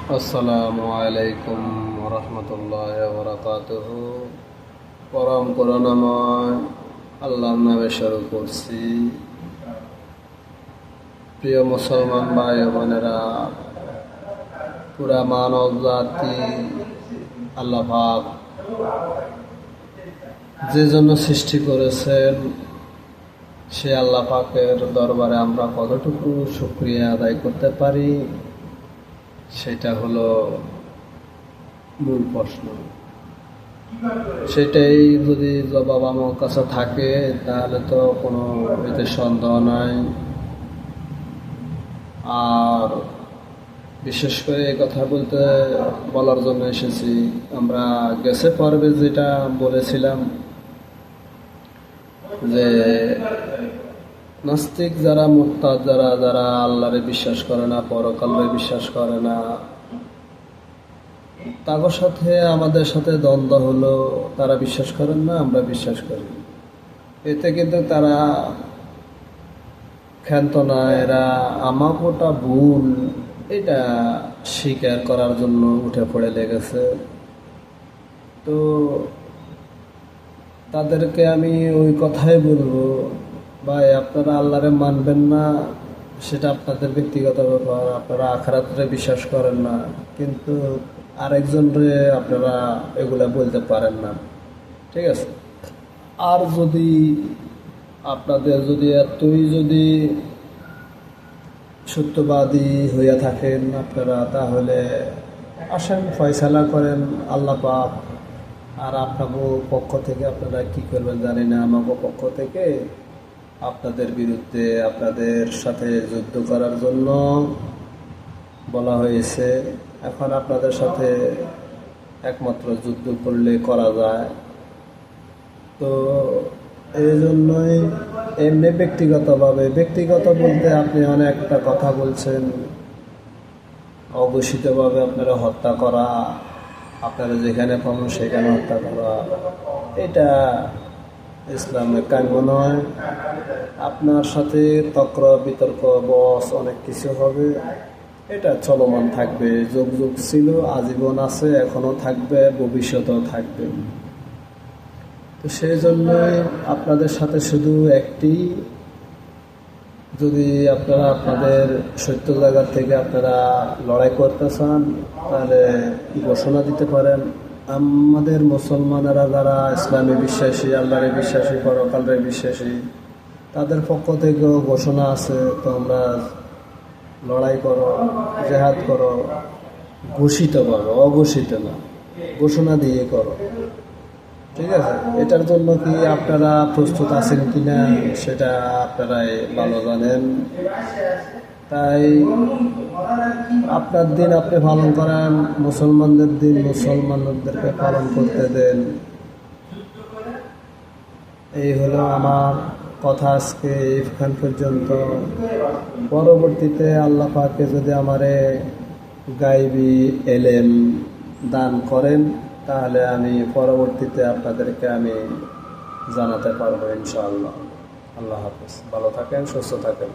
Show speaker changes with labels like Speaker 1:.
Speaker 1: আসসালামু আলাইকুম রহমতুল্লাহ বরকাতুহ। পরম করুণাময় আল্লাহর নামে শুরু করছি। প্রিয় মুসলমান ভাই বোনেরা, পুরা মানব জাতি আল্লাহ পাক যে জন্য সৃষ্টি করেছেন, সে আল্লাহ পাকের দরবারে আমরা কতটুকু শুকরিয়া আদায় করতে পারি, সেটা হলো মূল প্রশ্ন। সেটাই যদি জবাব আমার কাছে থাকে তাহলে তো কোনো এতে সন্দেহ নাই। আর বিশেষ করে এই কথা বলার জন্য এসেছি, আমরা গেছে পর্বে যেটা বলেছিলাম যে নাস্তিক যারা, মুরতাদ যারা আল্লাহরে বিশ্বাস করে না, পরকালে বিশ্বাস করে না, তাদের সাথে আমাদের সাথে দ্বন্দ্ব হলো। তারা বিশ্বাস করেন না, আমরা বিশ্বাস করি। এতে কিন্তু তারা ক্ষান্ত না, এরা আমাকেটা ভুল এটা স্বীকার করার জন্য উঠে পড়ে লেগেছে। তো তাদেরকে আমি ওই কথাই বলবো, ভাই আপনারা আল্লাহরে মানবেন না, সেটা আপনাদের ব্যক্তিগত ব্যাপার। আপনারা আখিরাতে বিশ্বাস করেন না, কিন্তু আরেকজনরে আপনারা এগুলা বলতে পারেন না, ঠিক আছে? আর যদি আপনাদের এতই সত্যবাদী হইয়া থাকেন আপনারা, তাহলে আসেন ফয়সালা করেন আল্লাহ পাক। আর আপনাকে পক্ষ থেকে আপনারা কি করবেন জানি না, আমাকে পক্ষ থেকে আপনাদের বিরুদ্ধে, আপনাদের সাথে যুদ্ধ করার জন্য বলা হয়েছে। এখন আপনাদের সাথে একমাত্র যুদ্ধ করলে করা যায়। তো এই জন্যই এমনি ব্যক্তিগত বলতে আপনি অনেকটা কথা বলছেন। অঘোষিতভাবে আপনারা হত্যা করা, আপনারা যেখানে পাবেন সেখানে হত্যা করা, এটা ইসলামের কাম্য নয়। আপনার সাথে তর্ক বিতর্ক বস অনেক কিছু হবে, এটা চলমান থাকবে, যুগ যুগ ছিল, আজীবন আছে, এখনো থাকবে, ভবিষ্যতেও থাকবে। তো সেই জন্যই আপনাদের সাথে শুধু একটি, যদি আপনারা আপনাদের সত্য জায়গা থেকে আপনারা লড়াই করতে চান, তাহলে ঘোষণা দিতে পারেন। আমাদের মুসলমানেরা যারা ইসলামে বিশ্বাসী, আল্লাহরে বিশ্বাসী, পরকালে বিশ্বাসী, তাদের পক্ষ থেকেও ঘোষণা আছে, তোমরা লড়াই করো, জেহাদ করো, ঘোষিত করো, অঘোষিত না, ঘোষণা দিয়ে করো, ঠিক আছে? এটার জন্য কি আপনারা প্রস্তুত আছেন কিনা সেটা আপনারাই ভালো জানেন। তাই আপনার দিন আপনি পালন করেন, মুসলমানদের দিন মুসলমানদেরকে পালন করতে দেন। এই হলো আমার কথা আজকে এখান পর্যন্ত। পরবর্তীতে আল্লাহ পাকে যদি আমারে গায়বী এলেম দান করেন, তাহলে আমি পরবর্তীতে আপনাদেরকে আমি জানাতে পারবো ইনশাআল্লাহ। আল্লাহ হাফেজ, ভালো থাকেন, সুস্থ থাকেন।